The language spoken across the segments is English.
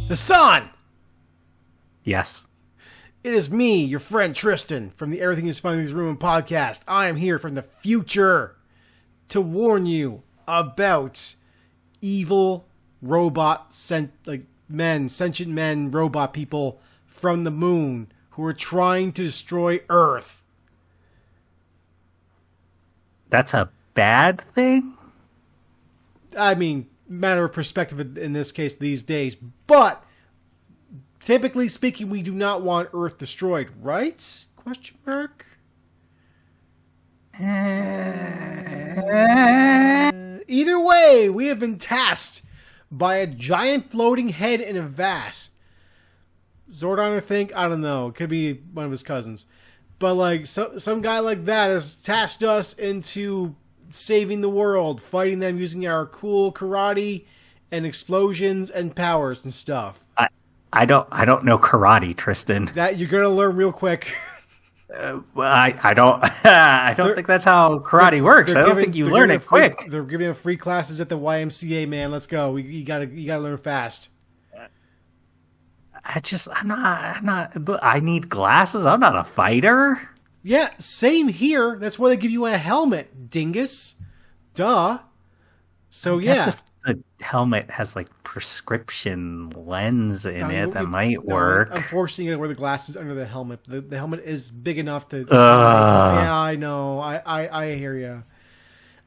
Hassan! Yes. It is me, your friend Tristan, from the Everything is Funny in This Room podcast. I am here from the future to warn you about evil robot sentient men, robot people from the moon who are trying to destroy Earth. That's a bad thing? I mean, matter of perspective in this case these days, but typically speaking, we do not want Earth destroyed, right? Question mark. Either way, we have been tasked by a giant floating head in a vat. Zordon, I think? I don't know. It could be one of his cousins. But like some guy like that has tasked us into saving the world, fighting them using our cool karate and explosions and powers and stuff. I don't know karate, Tristan. That you're gonna learn real quick. Well, I don't think that's how karate works. I don't think you learn it quick. They're giving free classes at the YMCA, man. Let's go. You gotta learn fast. I'm not. I need glasses. I'm not a fighter. Yeah, same here. That's why they give you a helmet, dingus. Duh. So yeah. If the helmet has like prescription lens in it, that might work. Unfortunately, you gotta wear the glasses under the helmet. The helmet is big enough to. Yeah, I know. I hear you.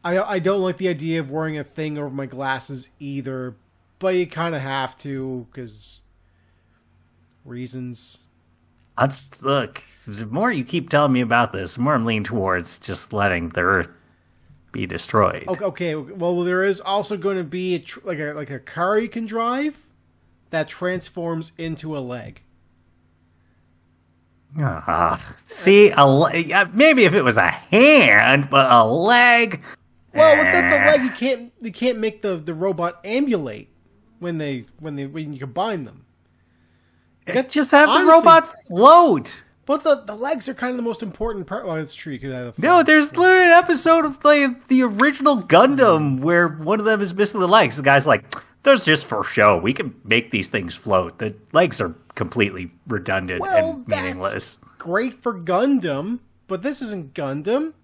I don't like the idea of wearing a thing over my glasses either, but you kind of have to because reasons. Look, the more you keep telling me about this, the more I'm leaning towards just letting the Earth be destroyed. Okay. Well, there is also going to be like a car you can drive that transforms into a leg. See, maybe if it was a hand, but a leg. Well, with the leg, you can't make the robot ambulate when you combine them. Just have the robot float. But the legs are kind of the most important part. Well, it's true. No, there's literally an episode of the original Gundam where one of them is missing the legs. The guy's like, "That's just for show. We can make these things float. The legs are completely redundant and meaningless." That's great for Gundam, but this isn't Gundam.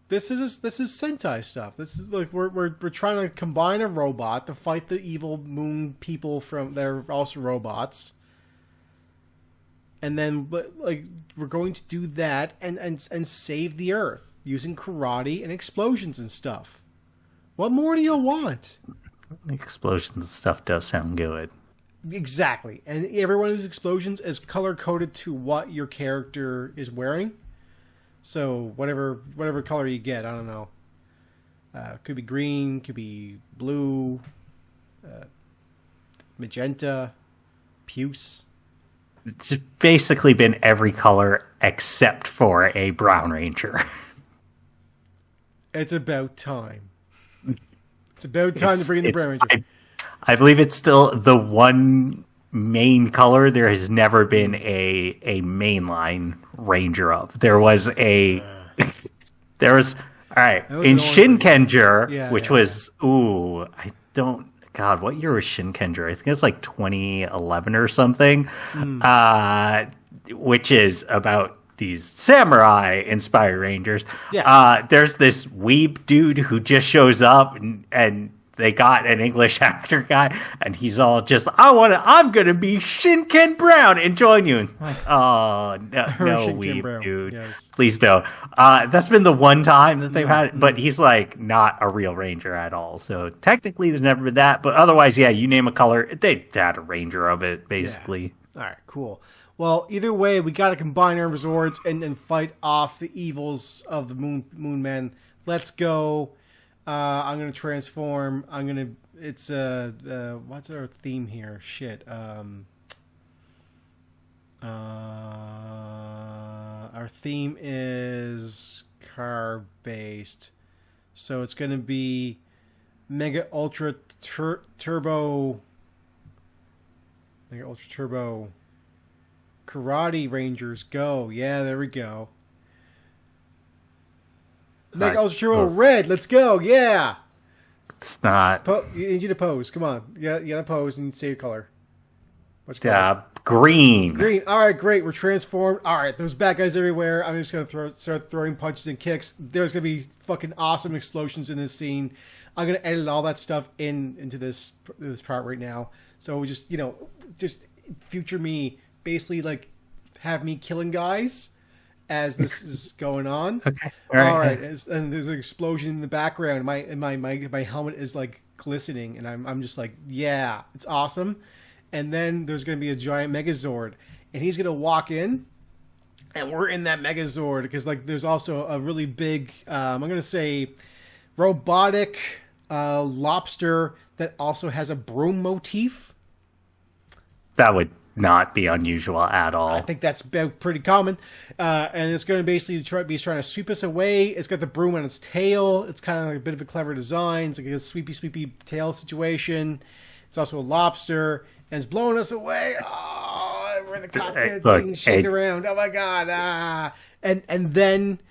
This is Sentai stuff. This is like we're trying to combine a robot to fight the evil moon people they're also robots. And then like we're going to do that and save the Earth using karate and explosions and stuff. What more do you want? Explosions and stuff does sound good. Exactly. And every one of these explosions is color coded to what your character is wearing. So whatever color you get, I don't know. Could be green, could be blue, magenta, puce. It's basically been every color except for a Brown Ranger. It's about time. It's about time to bring in the Brown Ranger. I believe it's still the one main color there has never been a mainline Ranger of. There was all right, in Shin-Ohger, which was God, what year was Shin-Ohger? I think it's like 2011 or something. Which is about these samurai-inspired Rangers. Yeah. There's this weeb dude who just shows up and they got an English actor guy, and he's all just, I'm gonna be Shinken Brown and join you. And like, oh no, weeb Brown. Dude, yes. Please don't. That's been the one time that they've had it, but he's like not a real Ranger at all. So technically, there's never been that. But otherwise, yeah, you name a color, they had a Ranger of it, basically. Yeah. All right, cool. Well, either way, we got to combine our resorts and fight off the evils of the moon men. Let's go. I'm gonna transform. It's what's our theme here? Shit. Our theme is car based, so it's gonna be Mega Ultra Turbo Karate Rangers go. Yeah, there we go. Mega Ultra Turbo Red, let's go, yeah! It's not. You need you to pose. Come on. You gotta pose and say your color. What's color? Green. Green. All right, great. We're transformed. All right, there's bad guys everywhere. I'm just gonna start throwing punches and kicks. There's gonna be fucking awesome explosions in this scene. I'm gonna edit all that stuff into this part right now. So we just future me, basically like have me killing guys as this is going on. Okay. All right. And there's an explosion in the background. My helmet is like glistening, and I'm just like, yeah, it's awesome. And then there's going to be a giant megazord, and he's going to walk in, and we're in that megazord because like there's also a really big, I'm going to say, robotic lobster that also has a broom motif. That would not be unusual at all. I think that's pretty common. And it's going to basically be trying to sweep us away. It's got the broom on its tail. It's kind of like a bit of a clever design. It's like a sweepy tail situation. It's also a lobster. And it's blowing us away. Oh, we're in the cockpit, things shaking around. Oh my god! And then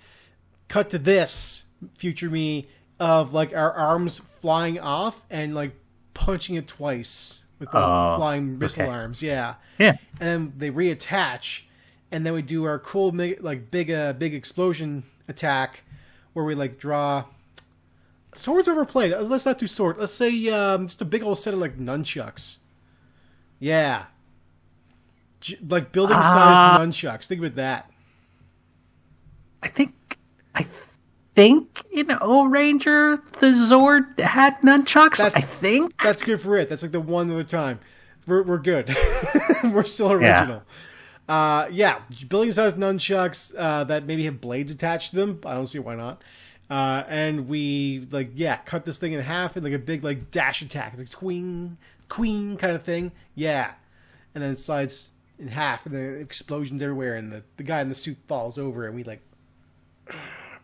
cut to this future me of like our arms flying off and like punching it twice with the flying missile arms. Yeah. And then they reattach, and then we do our cool big explosion attack where we like draw. Swords overplayed. Let's not do sword. Let's say just a big old set of like nunchucks. Yeah. Like building-sized nunchucks. Think about that. I think in O-Ranger, the Zord had nunchucks. I think. That's good for it. That's like the one other time. We're good. We're still original. Building-sized nunchucks that maybe have blades attached to them. I don't see why not. And we, cut this thing in half in like a big, like, dash attack. It's like queen kind of thing. Yeah. And then it slides in half, and the explosions everywhere, and the guy in the suit falls over, and we, like,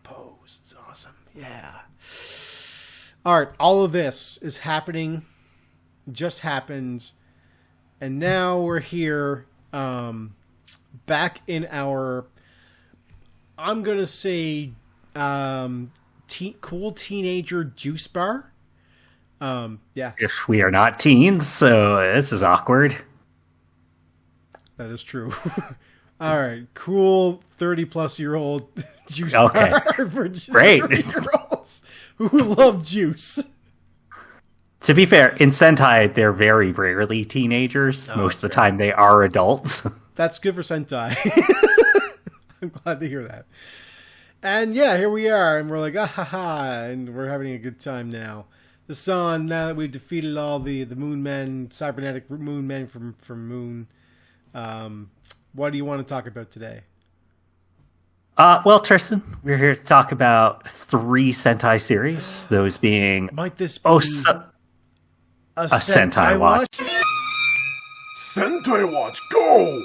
pose. It's awesome. Yeah. All right. All of this is happening. Just happened. And now we're here, back in our, I'm going to say, cool teenager juice bar. If we are not teens, so this is awkward. That is true. All right, cool 30-plus-year-old juice bar for great 30-year-olds who love juice. To be fair, in Sentai, they're very rarely teenagers. Most of the time, they are adults. That's good for Sentai. I'm glad to hear that. And yeah, here we are, and we're like, and we're having a good time now. The sun, now that we've defeated all the moon men, cybernetic moon men from Moon, what do you want to talk about today? Well, Tristan, we're here to talk about 3 Sentai series. Those being... Might this be a Sentai Watch? Sentai Watch, go!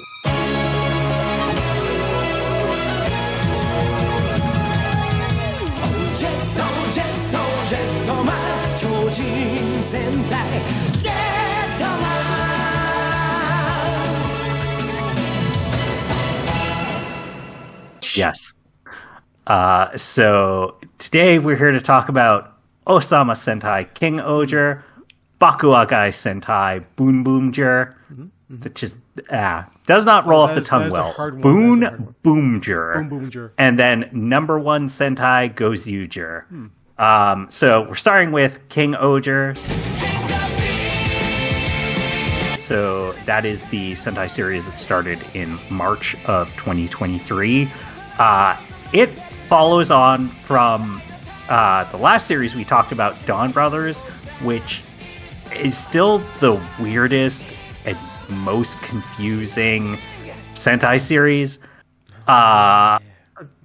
Yes. So today we're here to talk about Ohsama Sentai King-Ohger, Bakuage Sentai Boonboomger, which is does not roll off the tongue well. Boonboomger, and then number 1 Sentai Gozyuger. So we're starting with King-Ohger. So that is the Sentai series that started in March of 2023. It follows on from the last series we talked about, Dawn Brothers, which is still the weirdest and most confusing Sentai series.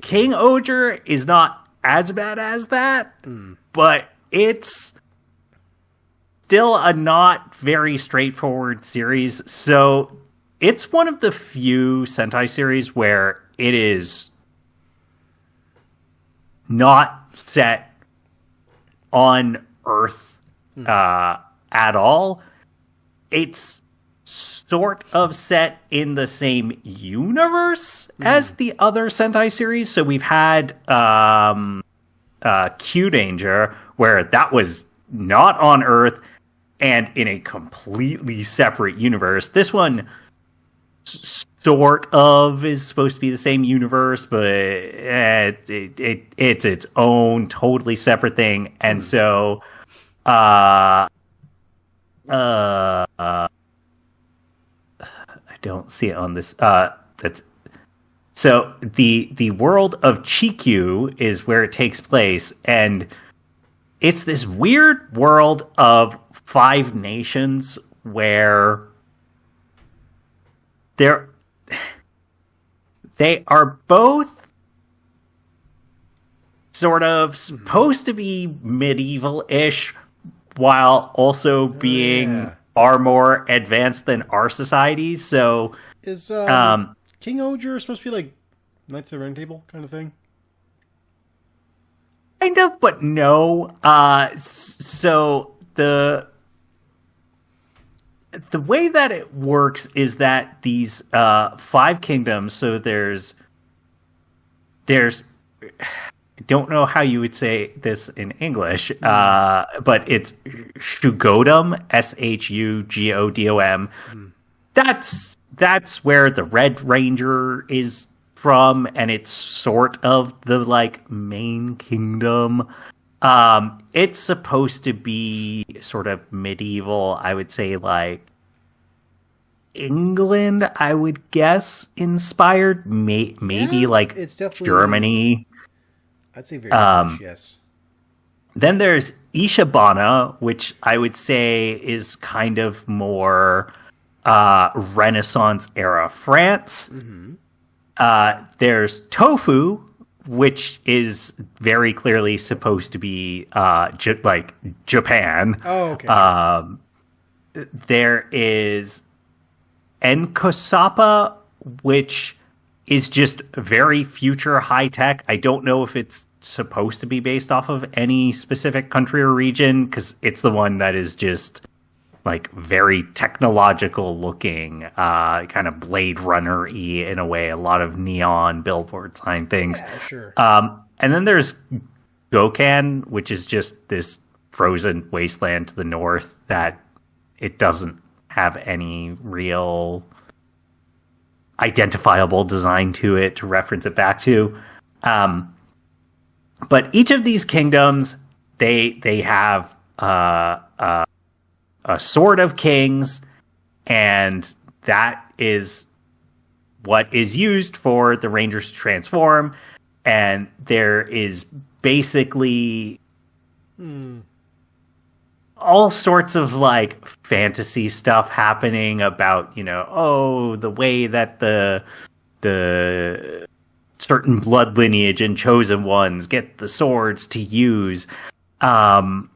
King-Ohger is not as bad as that, but it's still a not very straightforward series. So it's one of the few Sentai series where it is not set on Earth at all. It's sort of set in the same universe as the other Sentai series. So we've had Q-Danger, where that was not on Earth and in a completely separate universe. This one sort of is supposed to be the same universe, but it's its own totally separate thing. And so I don't see it on this. That's so the world of Chikyu is where it takes place, and it's this weird world of 5 nations where they are both sort of supposed to be medieval-ish while also being far more advanced than our society. So is King-Ohger supposed to be like Knights of the Round Table kind of thing? Kind of, but no. So the way that it works is that these 5 kingdoms. So there's I don't know how you would say this in English, but it's Shugodom, Shugodom. That's where the Red Ranger is from, and it's sort of the like main kingdom. It's supposed to be sort of medieval, I would say, like England, I would guess, inspired. Maybe like it's definitely Germany. I'd say very much, yes. Then there's Ishibana, which I would say is kind of more Renaissance era France. Mm-hmm. There's Tofu, which is very clearly supposed to be like Japan. Oh, okay. There is Enkosapa, which is just very future high tech. I don't know if it's supposed to be based off of any specific country or region, because it's the one that is just like very technological looking, kind of Blade Runner-y in a way, a lot of neon billboard sign things. Yeah, sure. And then there's Gokan, which is just this frozen wasteland to the north that it doesn't have any real identifiable design to it to reference it back to. But each of these kingdoms, they have a sword of kings, and that is what is used for the Rangers to transform. And there is basically all sorts of like fantasy stuff happening about, the way that the certain blood lineage and chosen ones get the swords to use. And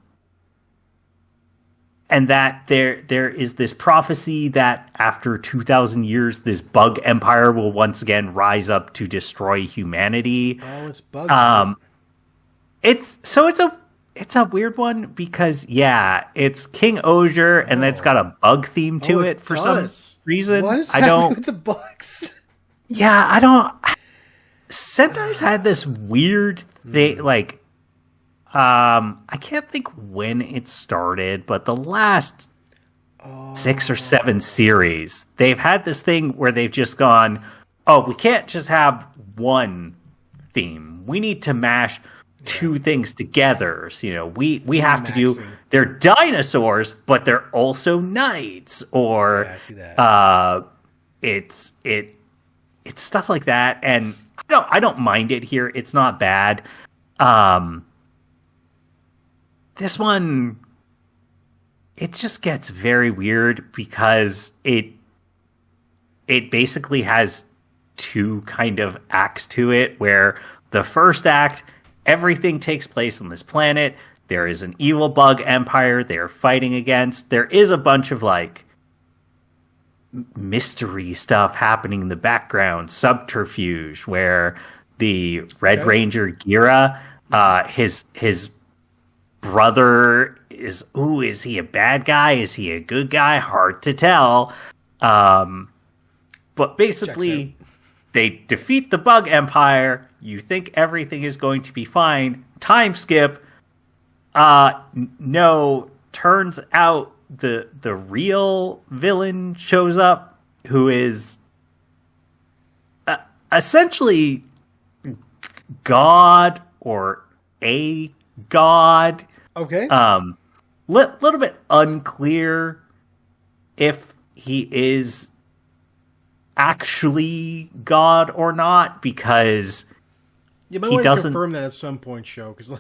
that there is this prophecy that after 2,000 years, this bug empire will once again rise up to destroy humanity. Oh, it's bug. It's a weird one because it's King-Ohger and then it's got a bug theme to it for some reason. What is happening with the bugs? Yeah, Sentai's had this weird thing, like, I can't think when it started, but the last 6 or 7 series, they've had this thing where they've just gone, we can't just have one theme. We need to mash 2 things together. So, we have to do, they're dinosaurs, but they're also knights, or I see that. it's stuff like that. And I don't mind it here. It's not bad. This one, it just gets very weird because it basically has 2 kind of acts to it, where the first act, everything takes place on this planet. There is an evil bug empire they're fighting against. There is a bunch of like mystery stuff happening in the background, subterfuge, where the Red Ranger Gira, his brother is he a bad guy? Is he a good guy? Hard to tell. But basically, they defeat the bug empire. You think everything is going to be fine. Time skip. No, turns out the real villain shows up, who is essentially God or a god. Okay. Little bit unclear if he is actually God or not, because you might want to confirm that at some point, show, because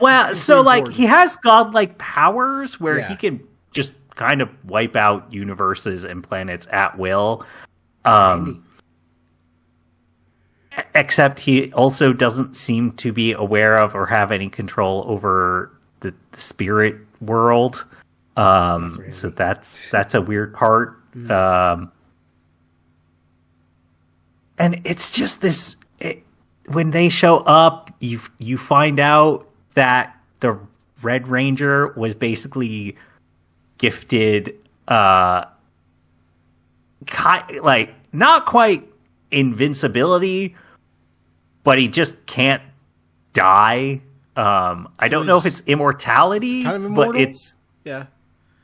well, so important. He has godlike powers where he can just kind of wipe out universes and planets at will. Except he also doesn't seem to be aware of or have any control over the spirit world. So that's a weird part. And it's just this. When they show up, you find out that the Red Ranger was basically gifted, not quite invincibility, but he just can't die. I don't know if it's immortality, it's kind of immortal? But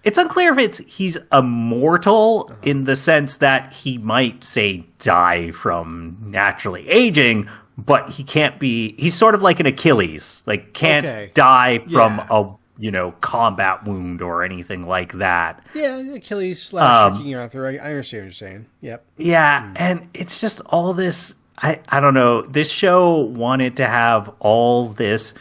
it's unclear if he's immortal in the sense that he might, say, die from naturally aging, but he can't be. He's sort of like an Achilles, can't die from a combat wound or anything like that. Yeah, Achilles / King Arthur. I understand what you're saying. Yep. Yeah, and it's just all this. I don't know. This show wanted to have all this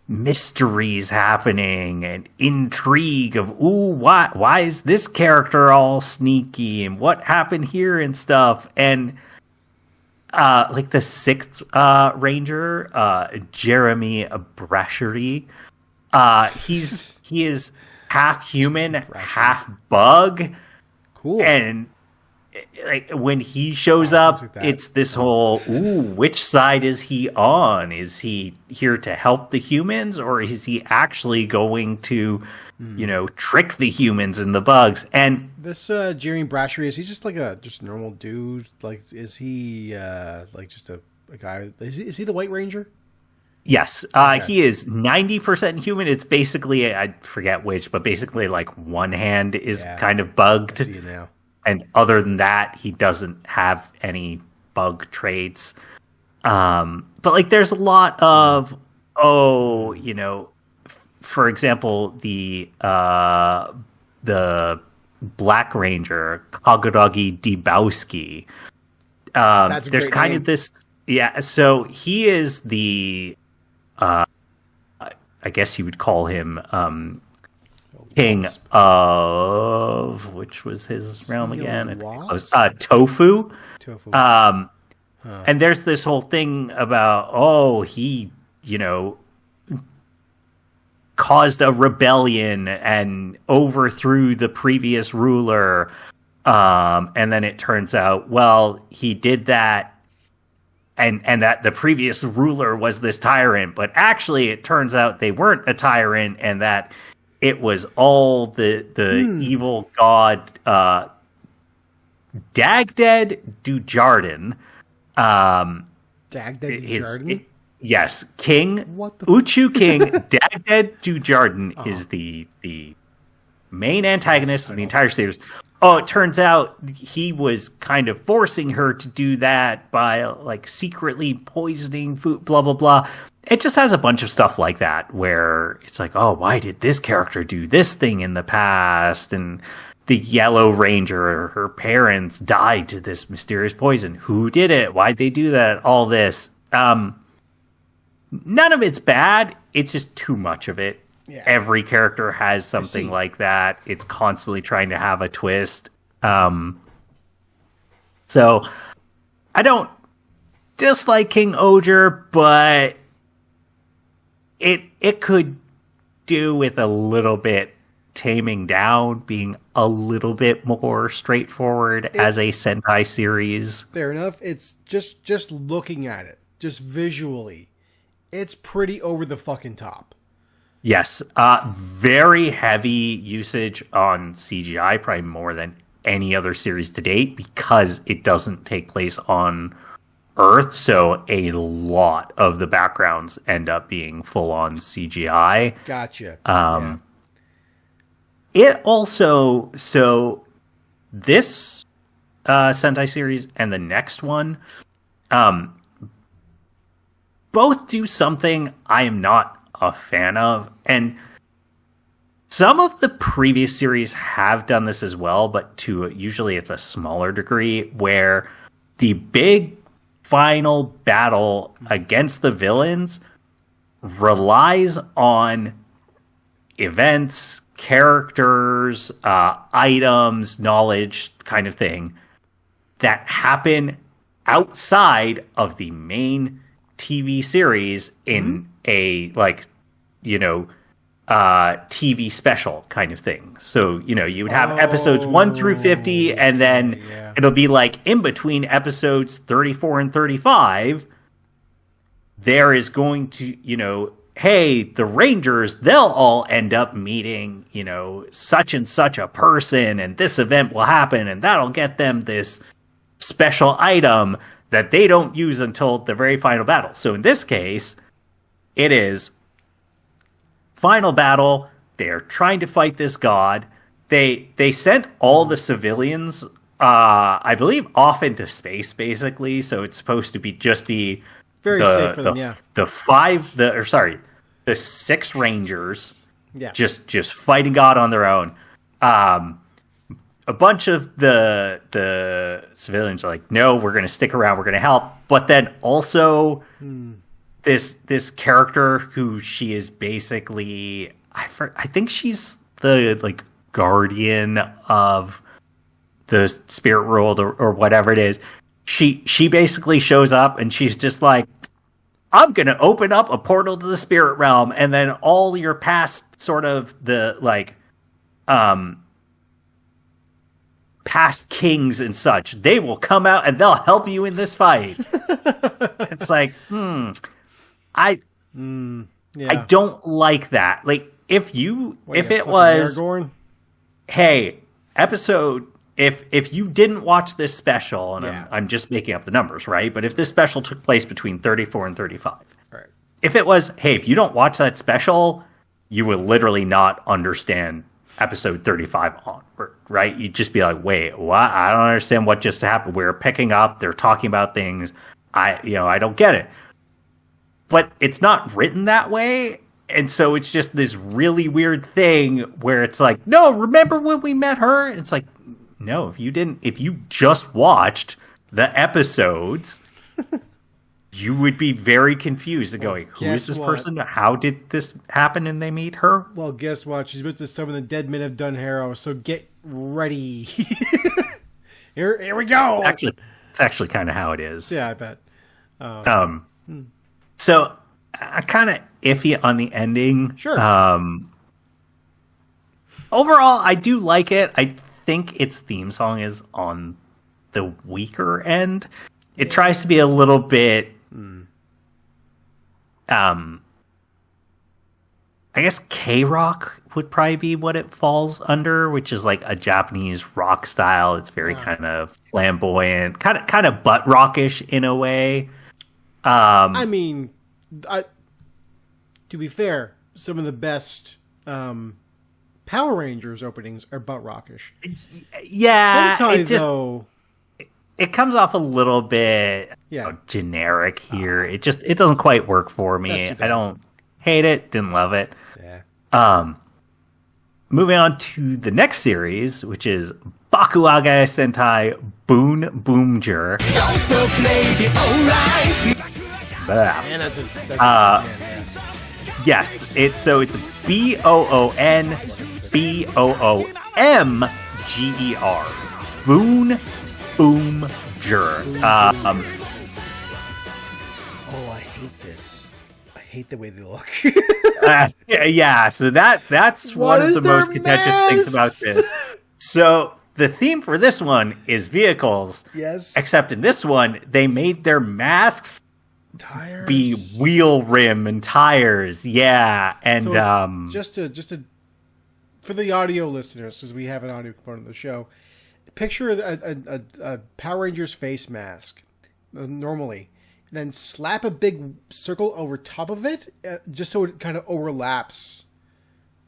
mysteries happening and intrigue of why is this character all sneaky and what happened here and stuff. And the sixth ranger, Jeremy Brasherie, he is half human, half bug. Cool. And when he shows up, it's this whole, which side is he on? Is he here to help the humans, or is he actually going to, trick the humans and the bugs? And this Jeremy Brasherie, is he just like a normal dude? Is he just a guy? Is he the White Ranger? Yes, he is 90% human. It's basically, I forget which, but basically one hand is kind of bugged. I see it now. And other than that, he doesn't have any bug traits. But there's a lot of, for example, the Black Ranger, Kaguragi Dibowski. That's a there's great kind name. of this, so he is the, I guess you would call him, King of, which was his realm again? I think it was Tofu. And there's this whole thing about, he, caused a rebellion and overthrew the previous ruler. And then it turns out, he did that, and that the previous ruler was this tyrant, but actually it turns out they weren't a tyrant, and that it was all the evil god Dagdead Dujardin. Dagdead Dujardin? Yes, King. What the Uchu King Dagdead Dujardin is the main antagonist of the entire series. It turns out he was kind of forcing her to do that by secretly poisoning food, blah, blah, blah. It just has a bunch of stuff like that where it's why did this character do this thing in the past? And the Yellow Ranger, her parents died to this mysterious poison. Who did it? Why'd they do that? All this. None of it's bad. It's just too much of it. Yeah. Every character has something like that. It's constantly trying to have a twist. So I don't dislike King-Ohger, but it could do with a little bit taming down, being a little bit more straightforward as a Sentai series. Fair enough. It's just looking at it, just visually, it's pretty over the fucking top. Yes, very heavy usage on CGI, probably more than any other series to date, because it doesn't take place on Earth, so a lot of the backgrounds end up being full-on CGI. Gotcha. It also, so this Sentai series and the next one, both do something I am not a fan of, and some of the previous series have done this as well, but usually it's a smaller degree, where the big final battle against the villains relies on events, characters, items, knowledge kind of thing that happen outside of the main TV series in a, like, you know, TV special kind of thing. So, you know, you would have episodes 1 through 50, and then it'll be like in between episodes 34 and 35, there is going to, you know, hey, the Rangers, they'll all end up meeting, you know, such and such a person, and this event will happen, and that'll get them this special item that they don't use until the very final battle. So in this case, it is final battle. They're trying to fight this god. They sent all the civilians, I believe, off into space, basically. So it's supposed to be very safe for them. Yeah, the 6 Rangers. Yeah, just fighting God on their own. A bunch of the civilians are like, no, we're going to stick around. We're going to help. But then also this character who she is basically, I think she's the like guardian of the spirit world or whatever it is. She basically shows up and she's just like, I'm going to open up a portal to the spirit realm, and then all your past sort of the like past kings and such, they will come out and they'll help you in this fight. It's like, I don't like that. Like, if it was Aragorn? Hey, episode, if you didn't watch this special, and I'm just making up the numbers, right? But if this special took place between 34 and 35, right. If it was, hey, if you don't watch that special, you will literally not understand episode 35 onward, right? You'd just be like, wait, what? I don't understand what just happened. We're picking up, they're talking about things. I don't get it. But it's not written that way. And so it's just this really weird thing where it's like, no, remember when we met her? And it's like, no, if you just watched the episodes, you would be very confused and going, who is this person? How did this happen and they meet her? Well, guess what? She's with some of the dead men of Dunharrow, so get ready. Here we go. Actually, it's actually kind of how it is. Yeah, I bet. So I'm kind of iffy on the ending. Sure. Overall, I do like it. I think its theme song is on the weaker end. It tries to be a little bit, I guess K-rock would probably be what it falls under, which is like a Japanese rock style. It's very kind of flamboyant, kind of butt rockish in a way. I mean, to be fair, some of the best Power Rangers openings are butt rockish. Yeah, Sentai, it comes off a little bit generic here. It doesn't quite work for me. I don't hate it, didn't love it. Yeah. Moving on to the next series, which is Bakuage Sentai Boonboomger. Yes, it's BOONBOOMGER. Boonboomger. I hate this. I hate the way they look. So that's one of the most contentious things about this. So the theme for this one is vehicles. Yes. Except in this one, they made their masks tires be wheel rim and tires. Yeah, and so just to for the audio listeners, because we have an audio component of the show, picture a Power Rangers face mask, normally, and then slap a big circle over top of it, just so it kind of overlaps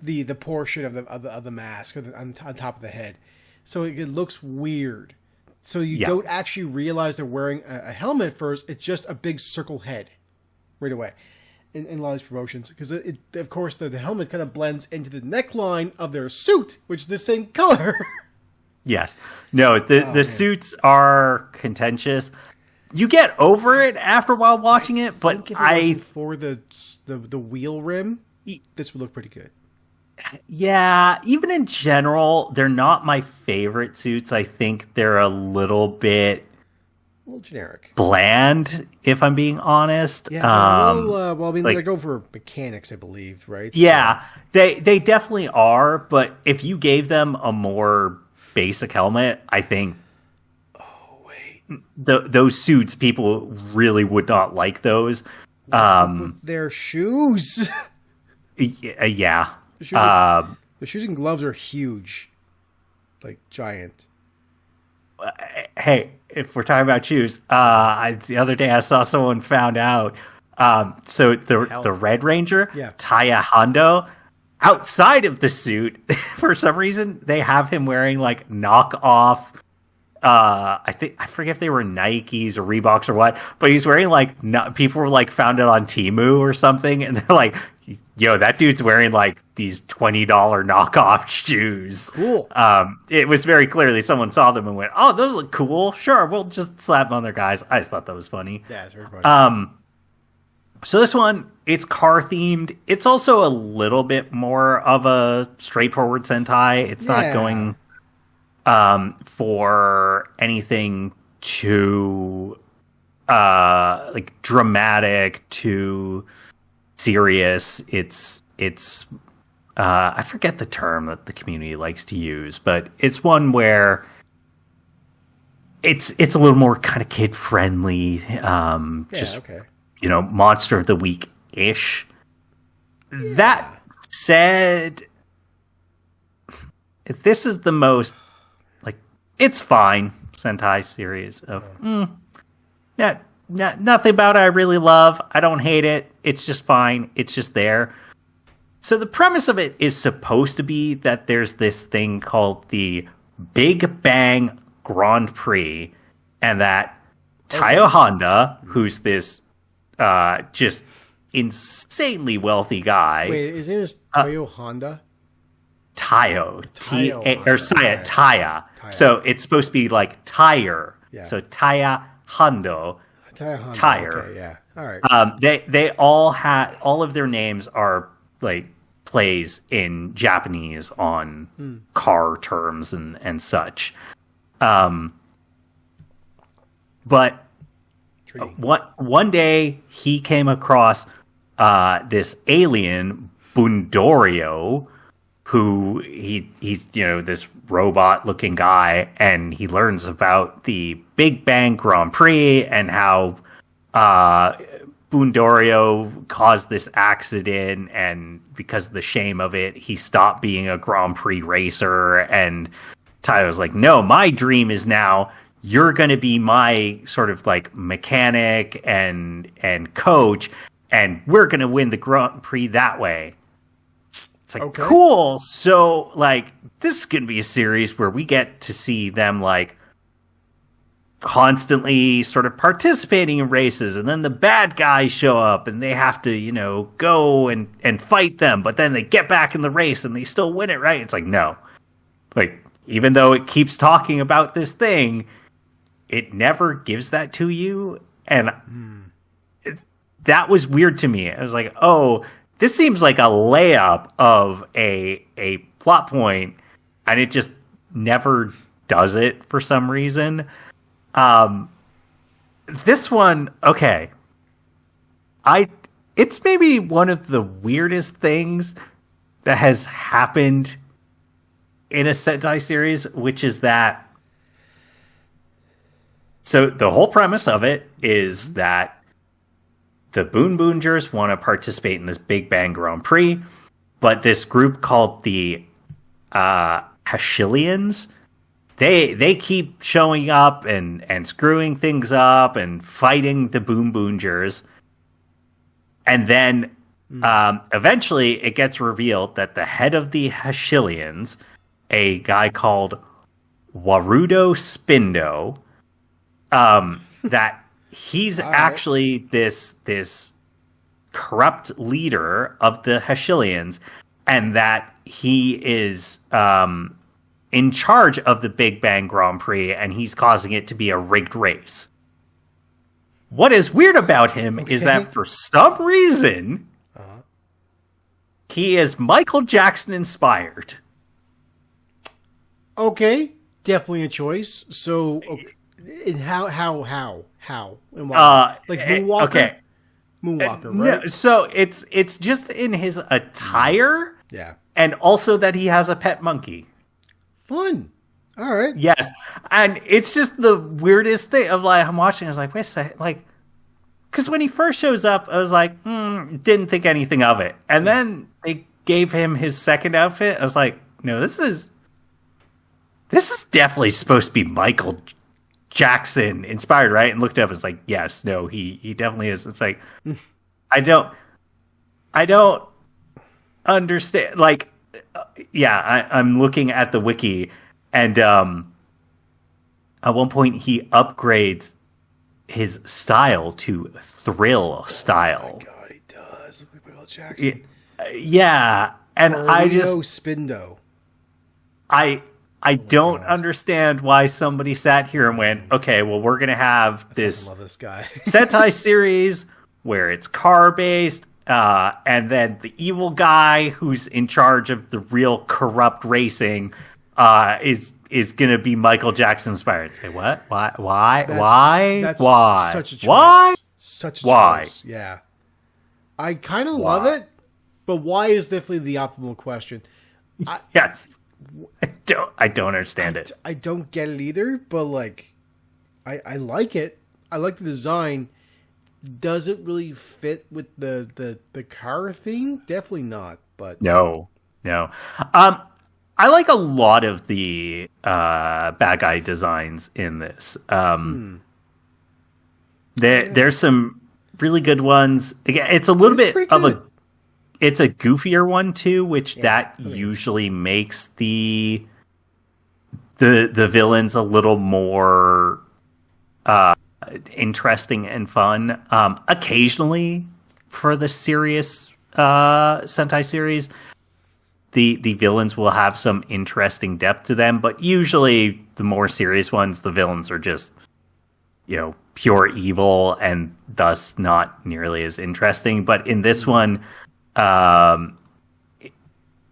the portion of the mask on top of the head, so it looks weird. So you don't actually realize they're wearing a helmet at first. It's just a big circle head right away in a lot of these promotions, because of course the helmet kind of blends into the neckline of their suit, which is the same color. Yes. No, the suits are contentious. You get over it after a while watching it, but if it wasn't for the wheel rim, this would look pretty good. Yeah, even in general, they're not my favorite suits. I think they're a little generic, bland, if I'm being honest. Yeah, they go for mechanics, I believe, right? Yeah, so. They definitely are, but if you gave them a more basic helmet, I think those suits, people really would not like those. What's up with their shoes? Yeah. The shoes and gloves are huge, like giant. Hey, if we're talking about shoes, the other day I saw someone found out. So the Red Ranger, Taya Hondo, outside of the suit, for some reason they have him wearing like knockoff. I forget if they were Nikes or Reeboks or what, but he's wearing like people were like found it on Temu or something, and they're like, yo, that dude's wearing like these $20 knockoff shoes. Cool. It was very clearly someone saw them and went, oh, those look cool. Sure, we'll just slap them on their guys. I just thought that was funny. Yeah, it's very funny. So this one, it's car themed. It's also a little bit more of a straightforward Sentai. It's not going for anything too like dramatic, too serious. It's I forget the term that the community likes to use, but it's one where it's a little more kind of kid friendly. Monster of the week ish. Yeah. That said, this is the most like it's fine Sentai series of nothing about it I really love. I don't hate it. It's just fine. It's just there. So the premise of it is supposed to be that there's this thing called the Big Bang Grand Prix, and that Taiyo Honda, who's this just insanely wealthy guy. Wait, his name is Taiyo Honda? Taiyo. Taya. So it's supposed to be like tire. Yeah. So Taya Hondo. Tire. Okay, yeah. All right. They all of their names are like plays in Japanese on car terms and such. But one day he came across this alien Bundorio, who he's this robot looking guy, and he learns about the Big Bang Grand Prix and how Bundorio caused this accident, and because of the shame of it, he stopped being a Grand Prix racer. And Tyler's like, no, my dream is now you're going to be my sort of like mechanic and coach, and we're going to win the Grand Prix that way. It's like, okay, cool. So like, this is going to be a series where we get to see them like constantly sort of participating in races, and then the bad guys show up and they have to, go and fight them, but then they get back in the race and they still win it, right? It's like, no. Like, even though it keeps talking about this thing, it never gives that to you. And that was weird to me. I was like, oh, this seems like a layup of a plot point, and it just never does it for some reason. This one, okay. It's maybe one of the weirdest things that has happened in a Sentai series, which is that. So the whole premise of it is that the Boonboomgers want to participate in this Big Bang Grand Prix, but this group called the Hashilians they keep showing up and screwing things up and fighting the Boonboomgers. And then eventually it gets revealed that the head of the Hashilians, a guy called Warudo Spindo, that he's actually this corrupt leader of the Hashilians, and that he is in charge of the Big Bang Grand Prix, and he's causing it to be a rigged race. What is weird about him is that for some reason, he is Michael Jackson inspired. Okay, definitely a choice. So, how, and why? Like Moonwalker? Okay. Moonwalker, right? No, so it's just in his attire, and also that he has a pet monkey. Fun. All right. Yes, and it's just the weirdest thing of like I'm watching. I was like, wait a second, like, because when he first shows up, I was like, didn't think anything of it, and then they gave him his second outfit. I was like, no, this is definitely supposed to be Michael Jackson inspired, right? And looked up, and it's like, yes, no, he definitely is. It's like, I don't understand. Like, I'm looking at the wiki, and at one point he upgrades his style to thrill style. Oh my god, he does look like Michael Jackson. Yeah, and I just Spindo. I don't understand why somebody sat here and went, okay, well, we're going to have this guy. Sentai series where it's car-based, and then the evil guy who's in charge of the real corrupt racing is going to be Michael Jackson inspired. Say, what? Why? Why? That's why? Such a choice. Why? Such a why? choice. Yeah. I kind of love it, but why is definitely the optimal question. Yes. I don't understand it. I don't get it either, but like, I like it. I like the design. Does it really fit with the car thing? Definitely not. But no. I like a lot of the bad guy designs in this. There's some really good ones. Again, it's a little bit of it's a goofier one too, which usually makes the villains a little more interesting and fun. Occasionally, for the serious Sentai series, the villains will have some interesting depth to them, but usually the more serious ones, the villains are just, pure evil and thus not nearly as interesting. But in this one,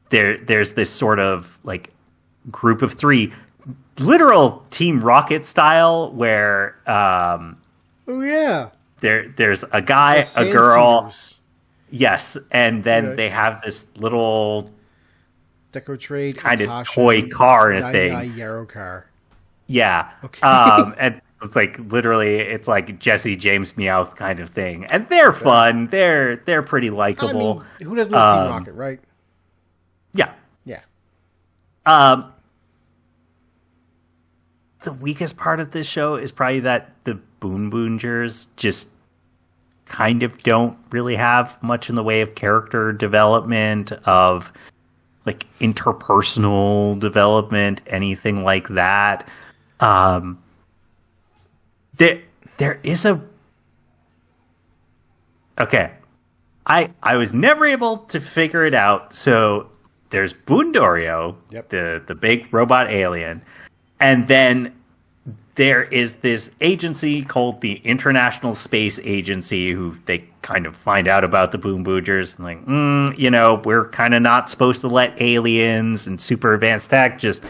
there's this sort of like group of three, literal Team Rocket style, where there's a guy, a girl, yes, and then they have this little Deco Trade kind of toy car and a thing, Yarrow car. Yeah, okay. And like literally, it's like Jesse James Meowth kind of thing, and they're fun. They're pretty likable. I mean, who doesn't love Team Rocket, right? Yeah. The weakest part of this show is probably that the Boonboomgers just kind of don't really have much in the way of character development, of like interpersonal development, anything like that. There is a... Okay. I was never able to figure it out. So there's Boondorio, the big robot alien, and then there is this agency called the International Space Agency, who they kind of find out about the Boonboomgers and like, we're kind of not supposed to let aliens and super advanced tech just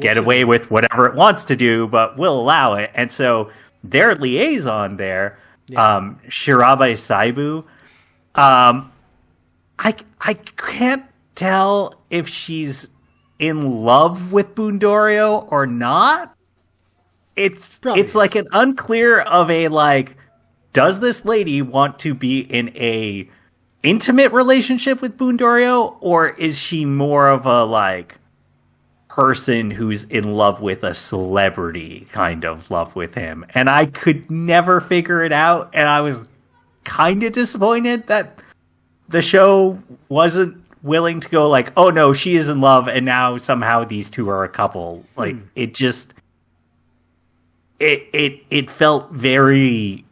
get away with whatever it wants to do, but we'll allow it. And so their liaison there, Shirabe Saibu, I can't tell if she's in love with Boondorio or not. It's like an unclear of a like, does this lady want to be in a intimate relationship with Boondorio, or is she more of a like, person who's in love with a celebrity kind of love with him. And I could never figure it out. And I was kind of disappointed that the show wasn't willing to go like, oh no, she is in love. And now somehow these two are a couple. Like it just, it felt very,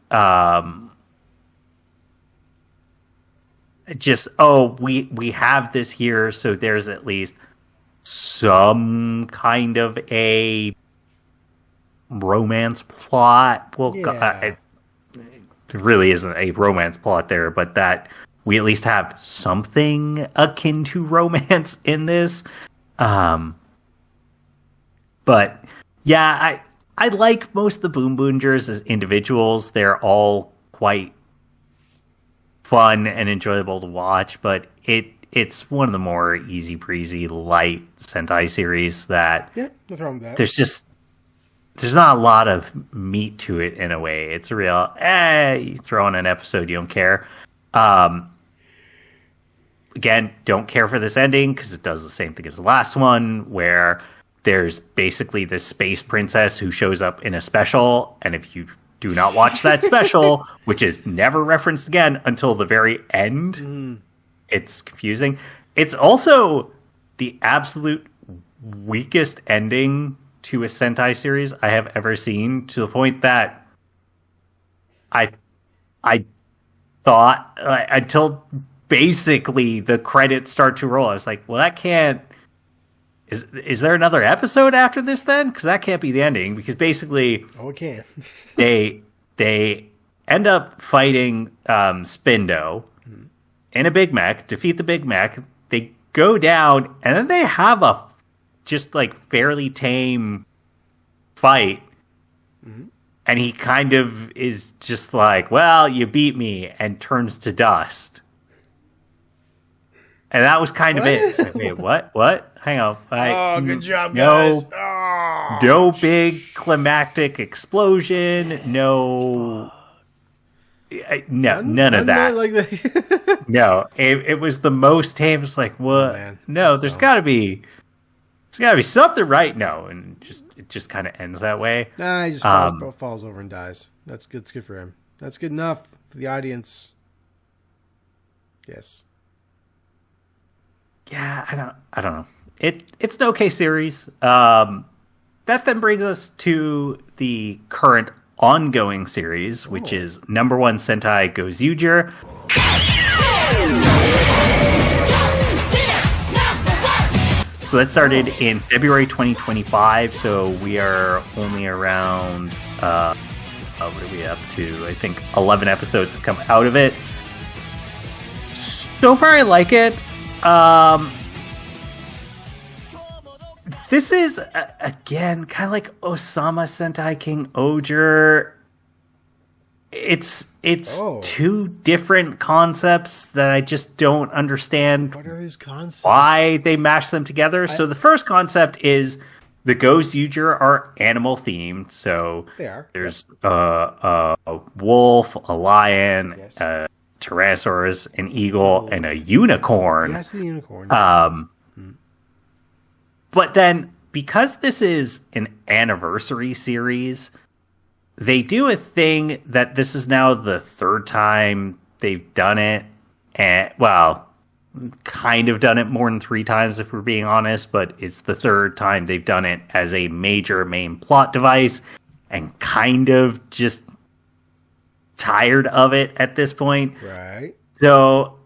just, oh, we have this here. So there's at least some kind of a romance plot. Well, it really isn't a romance plot there, but that we at least have something akin to romance in this. But yeah, I like most of the Boonboomgers as individuals. They're all quite fun and enjoyable to watch, but it's one of the more easy breezy light Sentai series that nothing wrong with that. There's not a lot of meat to it in a way. It's a real you throw in an episode, you don't care. Again, don't care for this ending because it does the same thing as the last one, where there's basically this space princess who shows up in a special, and if you do not watch that special, which is never referenced again until the very end, it's confusing. It's also the absolute weakest ending to a Sentai series I have ever seen, to the point that I thought until basically the credits start to roll, I was like, well, that can't. Is there another episode after this then? Because that can't be the ending. Because basically, it can. they end up fighting Spindo in a Big Mech, defeat the Big Mech. They go down, and then they have a just like fairly tame fight. And he kind of is just like, well, you beat me, and turns to dust. And that was kind of it. It's like, wait, what? Hang on. Good job, guys. No big climactic explosion. None of that. Like that. No, it was the most tame. It's like, what? Man, no, there's got to be something, right? No, and it just kind of ends that way. Nah, he just falls over and dies. That's good. It's good for him. That's good enough for the audience. Yes. Yeah, I don't know. It's an okay series. That then brings us to the current ongoing series, which is number 1 Sentai Gozyuger. So that started in February 2025. So we are only around what are we up to? I think 11 episodes have come out of it. So far, I like it. This is again kind of like Ohsama Sentai King-Ohger. It's two different concepts that I just don't understand. What are these concepts? Why they mash them together. So the first concept is the Gozyuger are animal themed. So they are. There's a wolf, a lion, yes. A Tyrannosaurus, an eagle, and a unicorn. Yes, the unicorn. But then, because this is an anniversary series, they do a thing that this is now the third time they've done it. And, well, kind of done it more than 3 times, if we're being honest, but it's the third time they've done it as a major main plot device, and kind of just tired of it at this point. Right. So,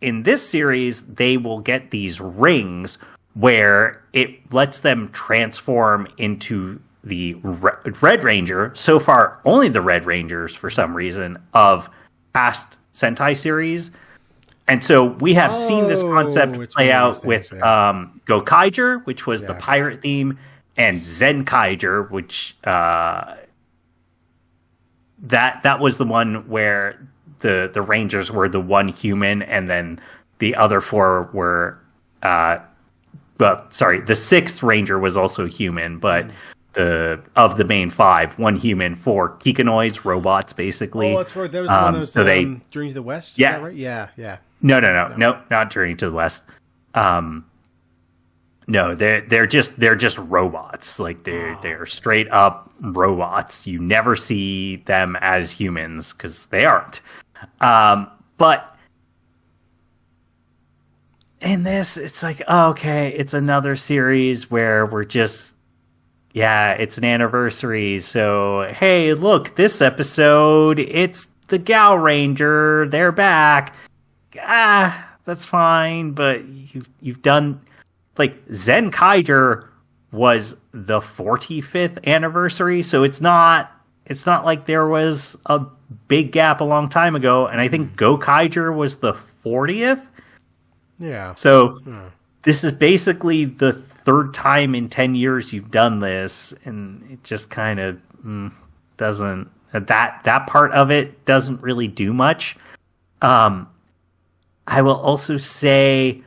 in this series, they will get these rings where it lets them transform into the Red Ranger. So far, only the Red Rangers, for some reason, of past Sentai series. And so we have seen this concept play out with Gozyuger, which was the pirate theme, and Zenkaiger, which that was the one where the Rangers were the one human, and then the other 4 were the 6th Ranger was also human, but of the main 5, 1 human, 4 Kikinoids, robots, basically. Oh, that's right. That was one of those Journey to the West? Yeah. Is that right? Yeah. No, not Journey to the West. No, they're just robots. Like they're straight up robots. You never see them as humans because they aren't. But in this, it's like, oh, okay, it's another series where we're just, it's an anniversary. So hey, look, this episode, it's the Gal Ranger. They're back. That's fine, but you've done. Like, Zen-Kaiger was the 45th anniversary, so it's not like there was a big gap a long time ago, and I think Go-Kaiger was the 40th? Yeah. So, this is basically the third time in 10 years you've done this, and it just kind of doesn't... That part of it doesn't really do much. I will also say...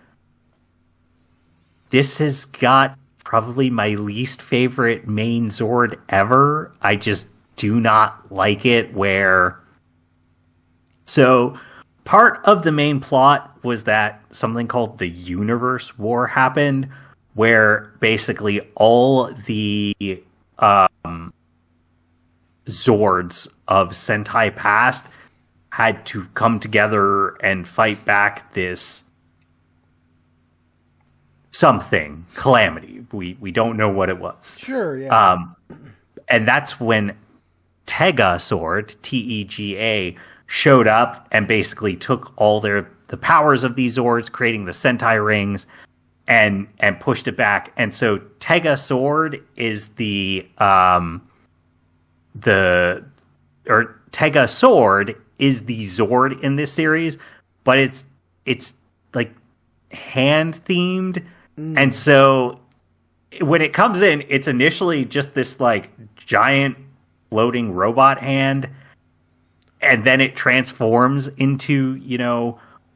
This has got probably my least favorite main Zord ever. I just do not like it where... So, part of the main plot was that something called the Universe War happened, where basically all the Zords of Sentai past had to come together and fight back this... something calamity. We don't know what it was. Sure, yeah. And that's when Tegazord, T-E-G-A, showed up and basically took all the powers of these Zords, creating the Sentai rings, and pushed it back. And so Tegazord is Tegazord is the Zord in this series, but it's like hand themed. And so when it comes in, it's initially just this like giant floating robot hand, and then it transforms into,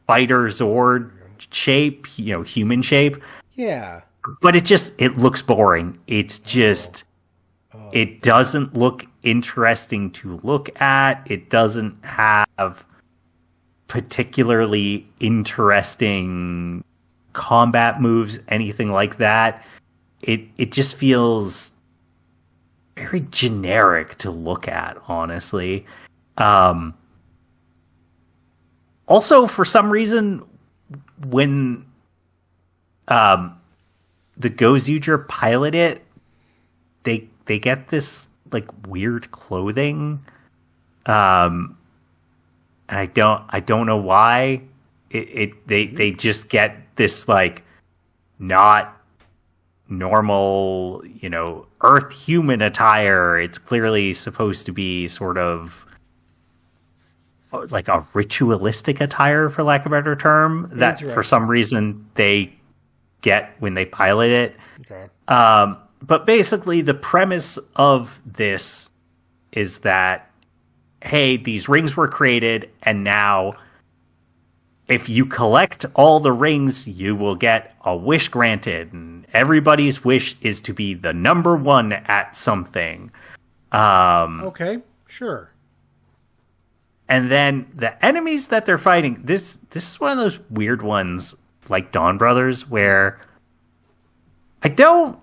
fighter Zord shape, human shape. Yeah. But it looks boring. It's just, it doesn't look interesting to look at. It doesn't have particularly interesting combat moves, anything like that. It just feels very generic to look at, honestly. Also, for some reason, when the Gozyuger pilot it, they get this like weird clothing. And I don't know why. They just get this like not normal, Earth human attire. It's clearly supposed to be sort of like a ritualistic attire, for lack of a better term, that for some reason they get when they pilot it. Okay. But basically the premise of this is that, hey, these rings were created, and now if you collect all the rings, you will get a wish granted, and everybody's wish is to be the number one at something. Okay, sure. And then the enemies that they're fighting, this is one of those weird ones, like Dawn Brothers, where I don't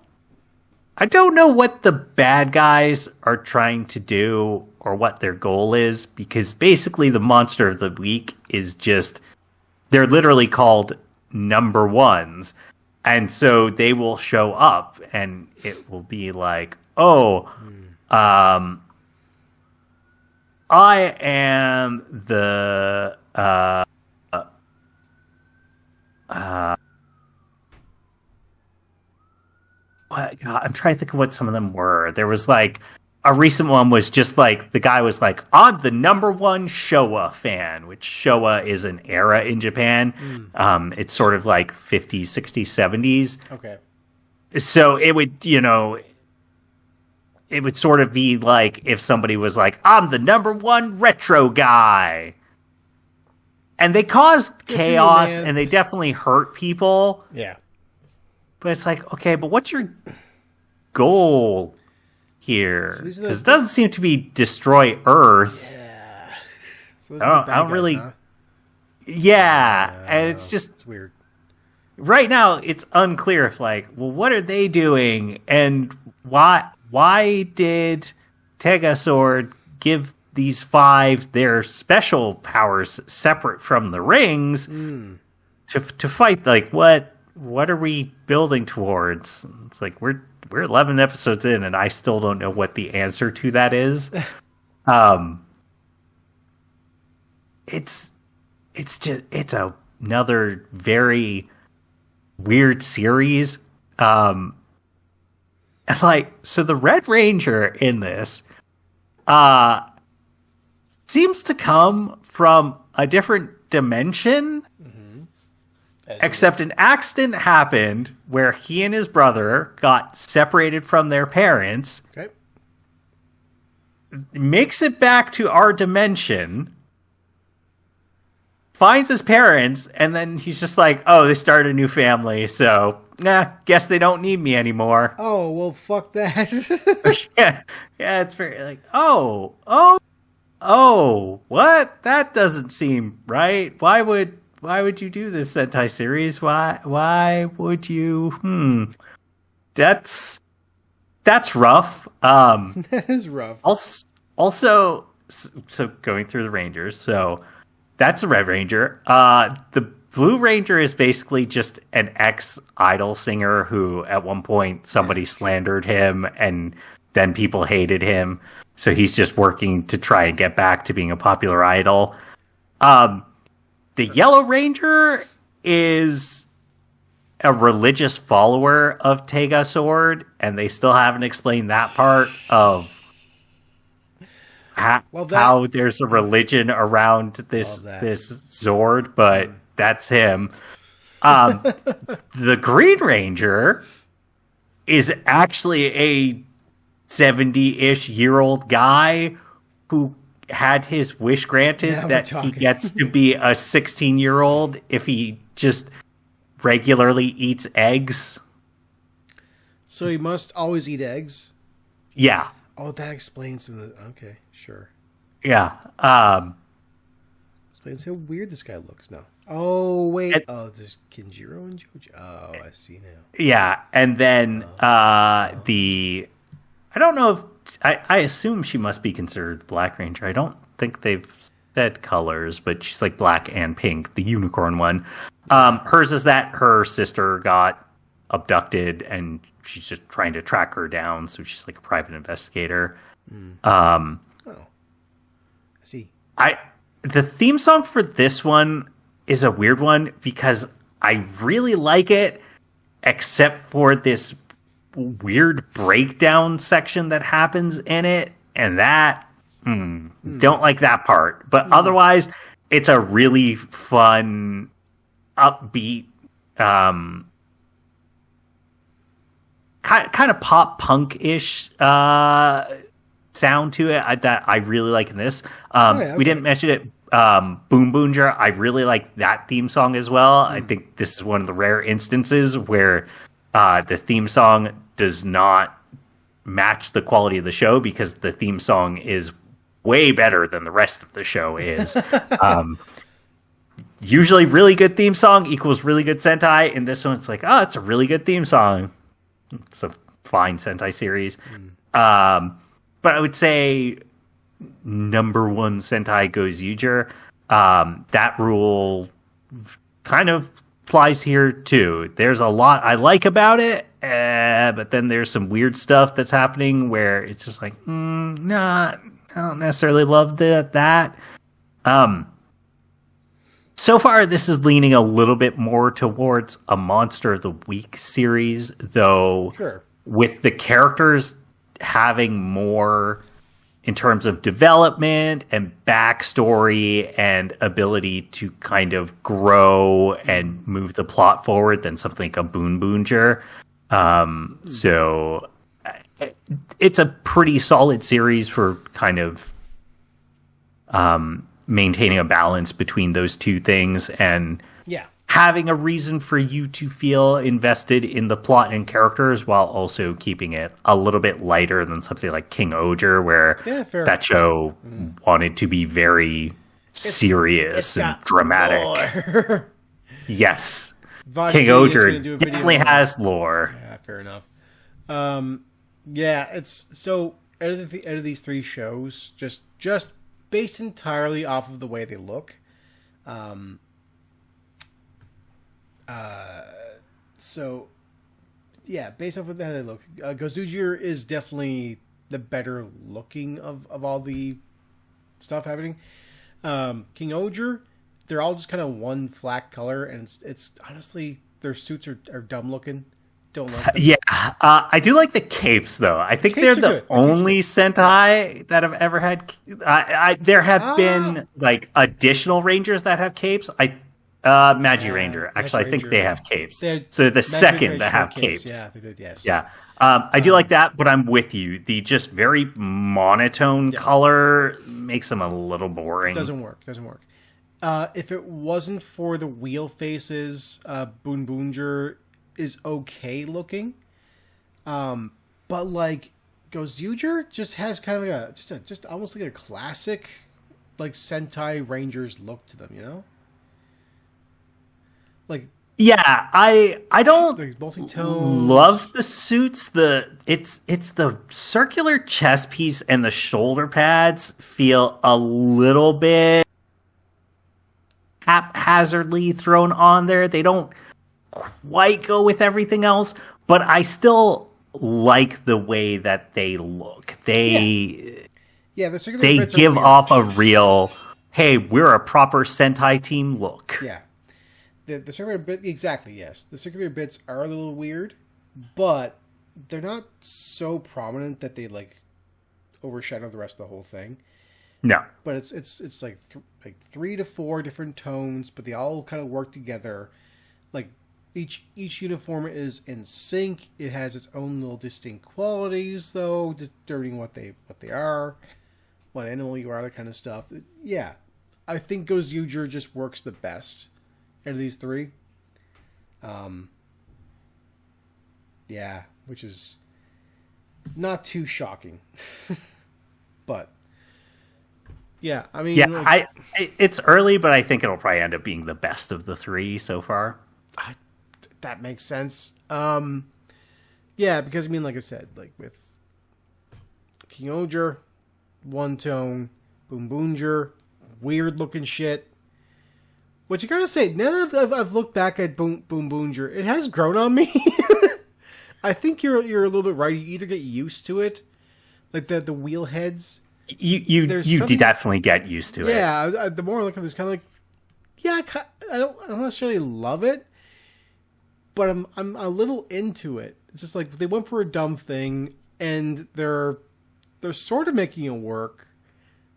know what the bad guys are trying to do or what their goal is, because basically the monster of the week is just... They're literally called number ones. And so they will show up and it will be like, I am the what? God, I'm trying to think of what some of them were. There was like a recent one was just like the guy was like, I'm the number one Showa fan, which Showa is an era in Japan. It's sort of like 50s, 60s, 70s. Okay. So it would, it would sort of be like if somebody was like, I'm the number one retro guy. And they caused chaos and they definitely hurt people. Yeah. But it's like, okay, but what's your goal here? Because it doesn't seem to be destroy Earth. Yeah. So I don't really... Huh? Yeah. And it's just... It's weird. right now it's unclear if like, well, what are they doing, and why did Megazord give these 5 their special powers separate from the rings to fight? Like, what are we building towards? It's like we're 11 episodes in, and I still don't know what the answer to that is. It's another very weird series. And like, so the Red Ranger in this seems to come from a different dimension. Except an accident happened where he and his brother got separated from their parents. Okay. Makes it back to our dimension. Finds his parents, and then he's just like, oh, they started a new family, so, guess they don't need me anymore. Oh, well, fuck that. yeah, it's very like, oh, what? That doesn't seem right. Why would you do this Sentai series? Why would you? That's rough. That is rough. Also, so going through the Rangers, so that's the Red Ranger. The Blue Ranger is basically just an ex-idol singer who at one point somebody slandered him and then people hated him. So he's just working to try and get back to being a popular idol. The Yellow Ranger is a religious follower of Megazord, and they still haven't explained that part of how there's a religion around this Zord, but that's him. The Green Ranger is actually a 70-ish year old guy who had his wish granted that he gets to be a 16-year-old if he just regularly eats eggs. So he must always eat eggs? Yeah. Oh, that explains some of the... Okay, sure. Yeah. Explains how weird this guy looks now. Oh, wait. There's Kinjiro and Jojo. Oh, I see now. Yeah, and then I don't know if... I assume she must be considered Black Ranger. I don't think they've said colors, but she's like black and pink, the unicorn one. Hers is that her sister got abducted and she's just trying to track her down, so she's like a private investigator. I see. The theme song for this one is a weird one because I really like it, except for this weird breakdown section that happens in it, and that don't like that part. But otherwise, it's a really fun, upbeat, kind of pop punk-ish sound to it that I really like in this. We didn't mention it. Boonboomger, I really like that theme song as well. I think this is one of the rare instances where the theme song does not match the quality of the show, because the theme song is way better than the rest of the show is. Usually really good theme song equals really good Sentai. In this one, it's like, it's a really good theme song. It's a fine Sentai series. But I would say number one Sentai Gozyuger. That rule kind of applies here too. There's a lot I like about it, but then there's some weird stuff that's happening where it's just like, I don't necessarily love that. So far, this is leaning a little bit more towards a Monster of the Week series, though. Sure. With the characters having more in terms of development and backstory and ability to kind of grow and move the plot forward than something like a Boonboomger. So it's a pretty solid series for kind of maintaining a balance between those two things and having a reason for you to feel invested in the plot and characters while also keeping it a little bit lighter than something like King-Ohger, where that show wanted to be very serious and dramatic. Yes. King-Ohger definitely has lore. Yeah, fair enough. Yeah, it's so out of these three shows, just based entirely off of the way they look. So yeah, based off of how they look, Gozyuger is definitely the better looking of all the stuff happening. King-Ohger, they're all just kind of one flat color, and it's honestly, their suits are dumb looking. Don't like them. Yeah, I do like the capes though. I think they're the only Sentai that have ever had. There have been like additional Rangers that have capes. Magi Ranger. Actually, I think they have capes. So the second that have capes. Yeah, they did. Yes. Yeah. I do like that, but I'm with you. The just very monotone color makes them a little boring. Doesn't work. If it wasn't for the wheel faces, Boonboomger is okay looking. But like Gozyuger just has kind of like just almost like a classic like Sentai Rangers look to them, you know? Like yeah, I don't love the suits. It's the circular chest piece and the shoulder pads feel a little bit haphazardly thrown on there. They don't quite go with everything else, but I still like the way that they look. The circular they bits give are off a real, hey, we're a proper Sentai team look. Yeah. The circular bit, exactly, yes. The circular bits are a little weird, but they're not so prominent that they like overshadow the rest of the whole thing. No. But it's like 3 to 4 different tones, but they all kind of work together. Like each uniform is in sync. It has its own little distinct qualities, though, determining what they are, what animal you are, that kind of stuff. Yeah, I think Gozyuger just works the best out of these three. Yeah, which is not too shocking, but yeah, I mean, yeah, it's early, but I think it'll probably end up being the best of the three so far. That makes sense. Yeah, because I mean, like I said, like with King-Ohger, one tone, Boonboomger, weird looking shit. What you gotta say? Now that I've looked back at Boonboomger, it has grown on me. I think you're a little bit right. You either get used to it, like the wheel heads. You definitely get used to it. Yeah, the more I look at it, it's kind of like, yeah, I don't necessarily love it, but I'm a little into it. It's just like they went for a dumb thing, and they're sort of making it work.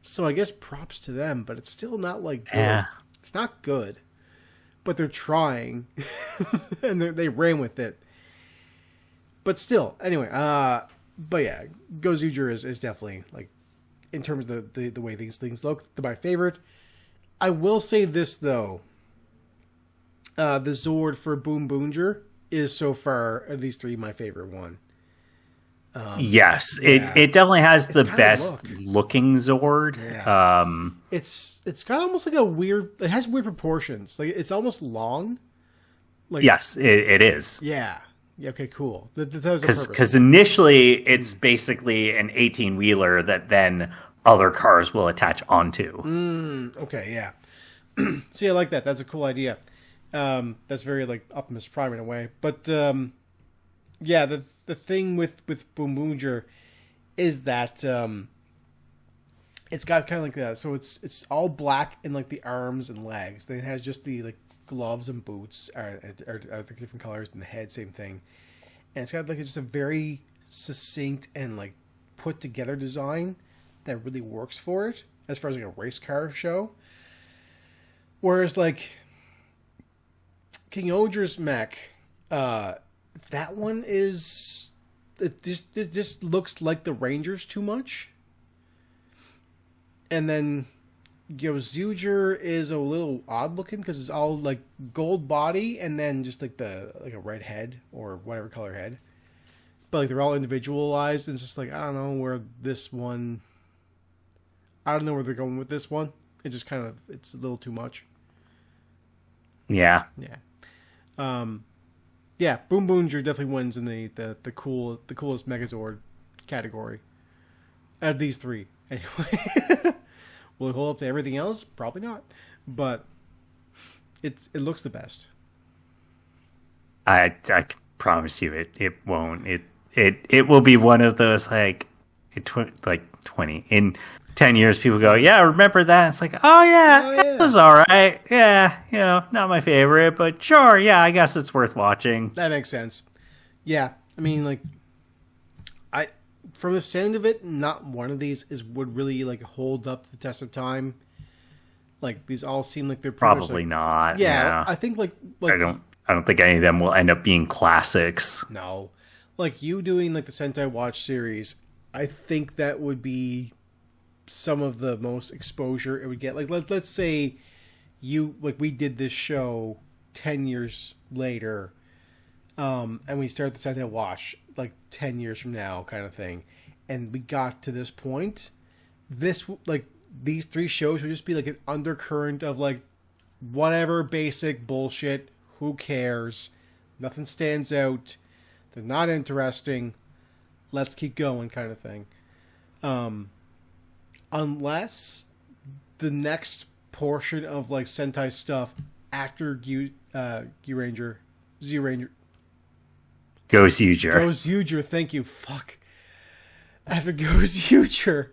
So I guess props to them, but it's still not like good. Yeah. It's not good, but they're trying, and they ran with it. But still, anyway, but yeah, Gozyuger is definitely, like, in terms of the way these things look, my favorite. I will say this though, the Zord for Boonboomger is so far of these three my favorite one. Yes, yeah. It definitely has the best looking Zord. Yeah. It's got almost like it has weird proportions. Like it's almost long. Like, yes, it is. Yeah. Okay, cool. Because initially it's basically an 18-wheeler that then other cars will attach onto. Okay, yeah. See, I like that. That's a cool idea. That's very like Optimus Prime in a way. But yeah, the thing with Boonboomger is that it's got kind of like that. So it's all black in like the arms and legs. Then it has just the like gloves and boots are the different colors, and the head same thing. And it's got like just a very succinct and like put together design that really works for it as far as like a race car show. Whereas like King-Ohger's mech, that one is it just looks like the Rangers too much. And then Gozyuger is a little odd looking because it's all like gold body and then just like a red head or whatever color head. But like they're all individualized, and it's just like I don't know where they're going with this one. It just kind of it's a little too much. Yeah. Yeah. Yeah, Boonboomger definitely wins in the coolest megazord category out of these three. Anyway, will it hold up to everything else? Probably not, but it looks the best. I can promise you it won't. It will be one of those like 20 in 10 years. People go, yeah, remember that? It's like, oh yeah, it was all right. Yeah, not my favorite, but sure, yeah, I guess it's worth watching. That makes sense. Yeah, I mean, like, from the sound of it, not one of these would really like hold up to the test of time. Like, these all seem like they're probably not. Yeah, I think like I don't think any of them will end up being classics. No, like you doing like the Sentai Watch series, I think that would be some of the most exposure it would get. Like, let's say we did this show 10 years later, and we start the Sentai Watch like 10 years from now, kind of thing, and we got to this point. These three shows would just be like an undercurrent of like whatever basic bullshit. Who cares? Nothing stands out. They're not interesting. Let's keep going, kind of thing. Unless the next portion of like Sentai stuff after Gozyuger. Gozyuger, thank you. Fuck. After Gozyuger,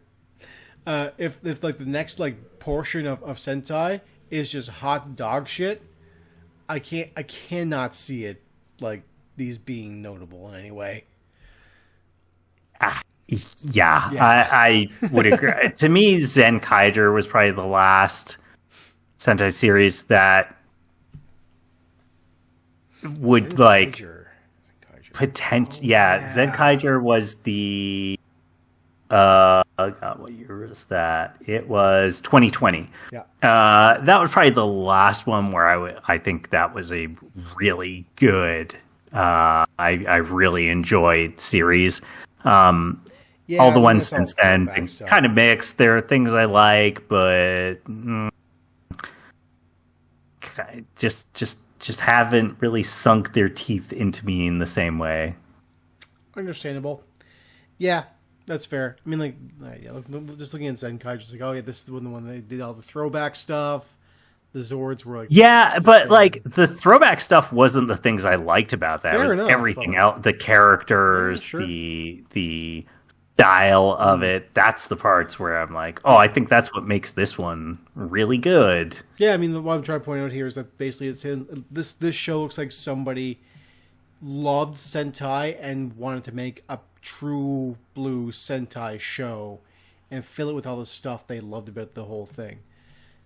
if like the next like portion of Sentai is just hot dog shit, I cannot see it like these being notable in any way. Yeah. I would agree. To me, King-Ohger was probably the last Sentai series that would like potential. Yeah, King-Ohger was the God, what year was that? It was 2020. Yeah. That was probably the last one where I think that was a really good. I really enjoyed series. All the ones since then kind of mixed. There are things I like, but just haven't really sunk their teeth into me in the same way. Understandable. Yeah, that's fair. I mean, just looking at King-Ohger, just like, oh yeah, this is the one they did all the throwback stuff. The Zords were like, yeah, but like the throwback stuff wasn't the things I liked about that. It was everything else, the characters, yeah, sure. the style of it. That's the parts where I'm like, oh, I think that's what makes this one really good. Yeah, I mean, what I'm trying to point out here is that basically this show looks like somebody loved Sentai and wanted to make a true blue Sentai show and fill it with all the stuff they loved about the whole thing,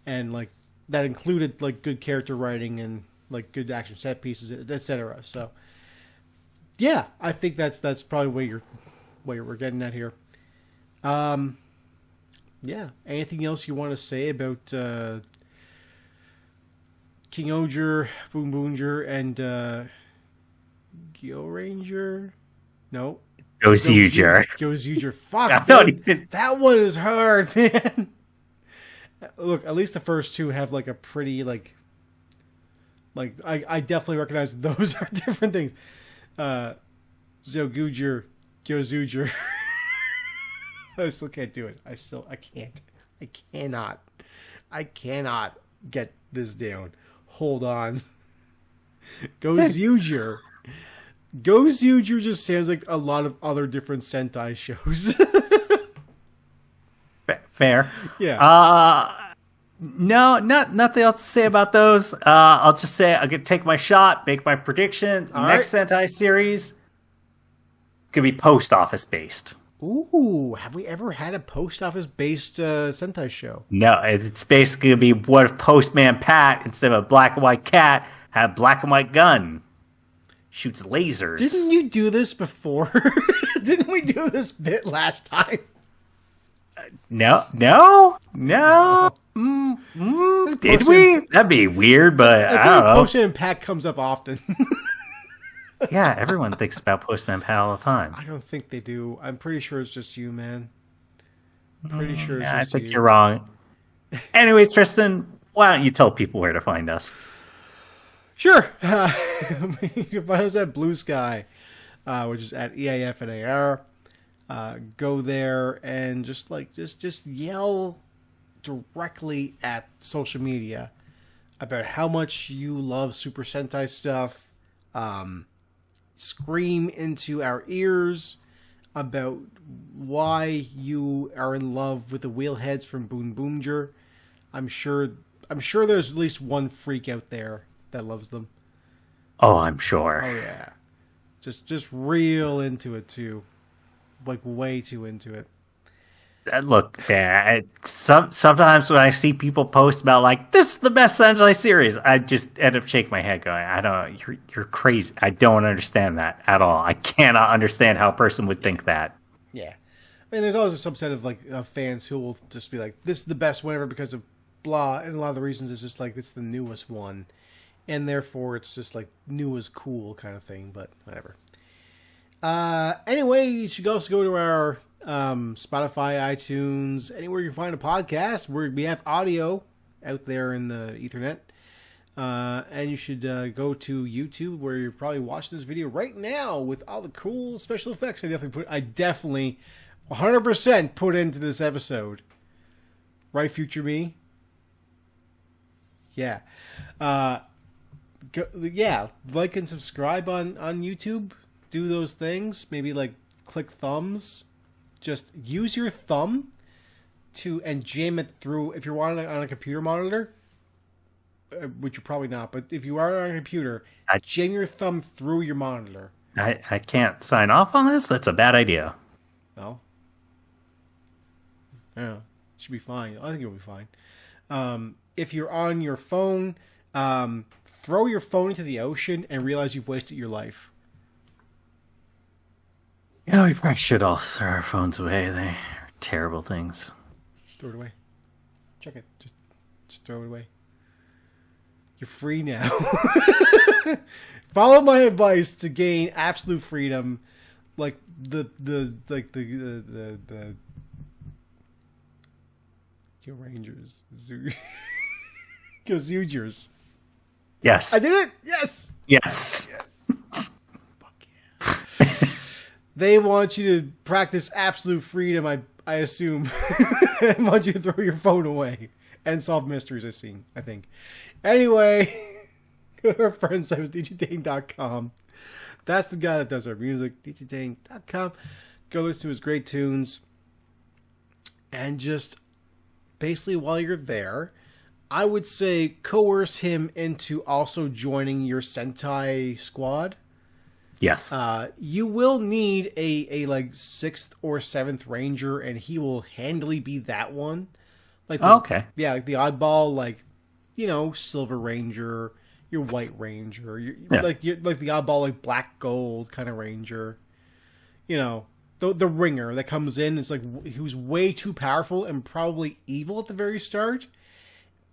and like that included like good character writing and like good action set pieces, etc. So yeah, I think that's probably what we're getting at here. Yeah, anything else you want to say about King-Ohger, Boonboomger, and Gozyuger? No. Gozyuger. Gozyuger. Fuck, man. That one is hard, man. Look, at least the first two have like a pretty like I definitely recognize those are different things. Gozyuger. I still can't do it. I can't. I cannot get this down. Hold on. Gozyuger. Gozyuger just sounds like a lot of other different Sentai shows. Fair. Yeah. No, nothing else to say about those. I'll just say I'm gonna take my shot, make my prediction. Next right. Sentai series is gonna be post office based. Ooh, have we ever had a post office based Sentai show? No, it's basically gonna be what if Postman Pat, instead of a black and white cat, had a black and white gun. Shoots lasers. Didn't you do this before? Didn't we do this bit last time? No. Did we? That'd be weird, but I don't know. Postman Pat comes up often. Yeah, everyone thinks about Postman Pat all the time. I don't think they do. I'm pretty sure it's just you, man. Pretty sure it's just you. I think you're wrong. Anyways, Tristan, why don't you tell people where to find us? Sure. You can find us at Blue Sky, which is at EAF and AR. Go there and just yell directly at social media about how much you love Super Sentai stuff. Scream into our ears about why you are in love with the wheelheads from Boonboomger. I'm sure there's at least one freak out there that loves them. Oh, I'm sure. Oh yeah. Just real into it too. Like way too into it. Look, sometimes when I see people post about like this is the best Sentai series, I just end up shaking my head, going, "I don't. You're crazy. I don't understand that at all. I cannot understand how a person would think that." Yeah, I mean, there's always a subset of fans who will just be like, "This is the best one ever because of blah," and a lot of the reasons is just like it's the newest one, and therefore it's just like new is cool kind of thing. But whatever. Anyway, you should also go to our Spotify, iTunes, anywhere you find a podcast. We have audio out there in the Ethernet. And you should go to YouTube, where you're probably watching this video right now with all the cool special effects I definitely 100% put into this episode. Right, future me? Yeah. Like and subscribe on YouTube. Do those things. Maybe like click thumbs. Just use your thumb and jam it through. If you're on a computer monitor, which you're probably not, but if you are on a computer, jam your thumb through your monitor. I can't sign off on this? That's a bad idea. No? Yeah, should be fine. I think it'll be fine. If you're on your phone, throw your phone into the ocean and realize you've wasted your life. Yeah, we probably should all throw our phones away. They're terrible things. Throw it away. Check it. Just throw it away. You're free now. Follow my advice to gain absolute freedom, like the Rangers, Gozyugers. Yes, I did it. Yes. Yes. Fuck yeah. They want you to practice absolute freedom. I assume. They want you to throw your phone away and solve mysteries. I think. Anyway, go to our friend's site, djdane.com. That's the guy that does our music, djdane.com. Go listen to his great tunes. And just basically while you're there, I would say coerce him into also joining your Sentai squad. Yes. You will need a like 6th or 7th Ranger, and he will handily be that one. Like okay. Yeah, like the oddball, like, you know, Silver Ranger, your White Ranger, like the oddball, like Black Gold kind of Ranger. You know, the ringer that comes in. It's like who's way too powerful and probably evil at the very start,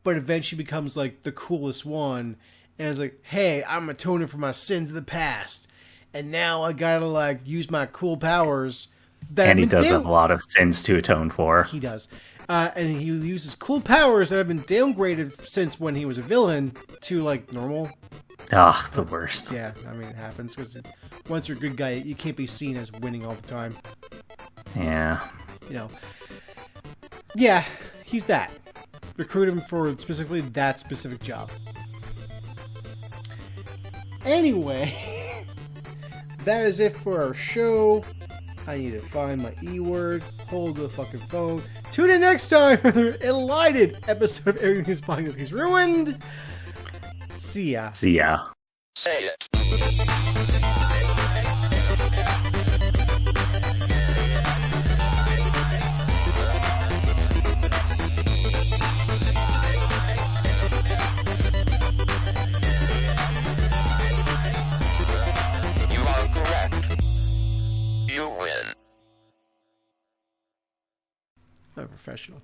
but eventually becomes like the coolest one. And it's like, hey, I'm atoning for my sins of the past, and now I gotta like use my cool powers. And he does have a lot of sins to atone for. He does. And he uses cool powers that have been downgraded since when he was a villain to, like, normal. Ah, the worst. Yeah, I mean, it happens. Because once you're a good guy, you can't be seen as winning all the time. Yeah. You know. Yeah, he's that. Recruit him for specifically that specific job. Anyway, that is it for our show. I need to find my E-word. Hold the fucking phone. Tune in next time for the enlightened episode of Everything is Fine, Nothing's Ruined. See ya. See ya. You are correct. You win. I'm a professional.